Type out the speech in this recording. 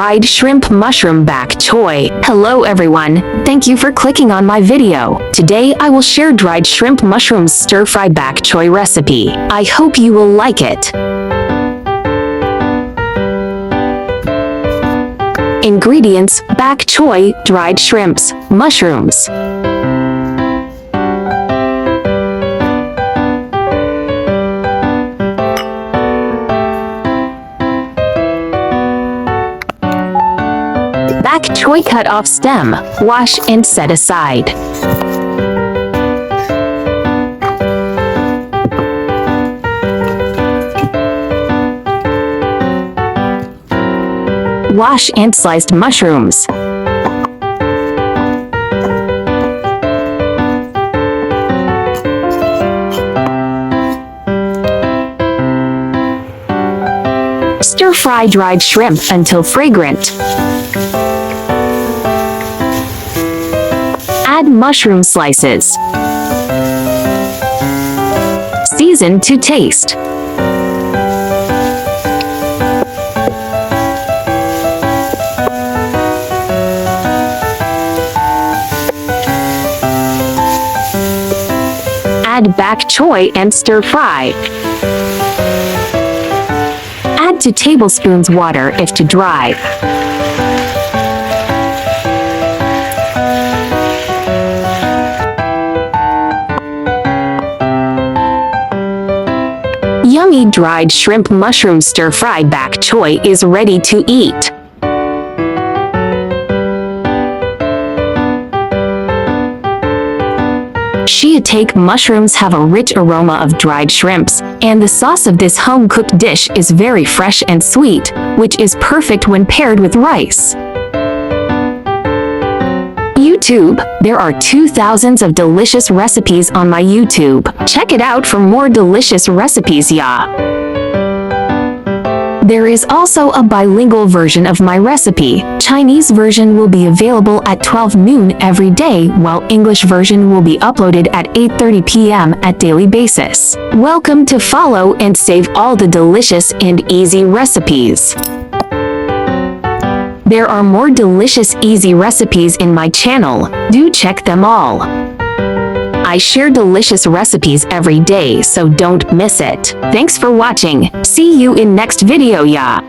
dried shrimp mushroom bak choy. Hello everyone, thank you for clicking on my video. Today I will share dried shrimp mushrooms stir-fry bak choy recipe. I hope you will like it. Ingredients: bak choy, dried shrimps, mushrooms. Bak choy cut off stem, wash and set aside. Wash and sliced mushrooms. Stir-fry dried shrimp until fragrant. Add mushroom slices. Season to taste. Add bak choy and stir-fry. Add 2 tablespoons water if too dry. Yummy dried shrimp mushroom stir-fry bak choy is ready to eat. Shiitake mushrooms have a rich aroma of dried shrimps, and the sauce of this home-cooked dish is very fresh and sweet, which is perfect when paired with rice. YouTube, there are 2,000 of delicious recipes on my YouTube. Check it out for more delicious recipes, yeah. There is also a bilingual version of my recipe. Chinese version will be available at 12 noon every day, while English version will be uploaded at 8:30 p.m. at daily basis. Welcome to follow and save all the delicious and easy recipes. There are more delicious easy recipes in my channel. Do check them all. I share delicious recipes every day, so don't miss it. Thanks for watching. See you in next video, yeah.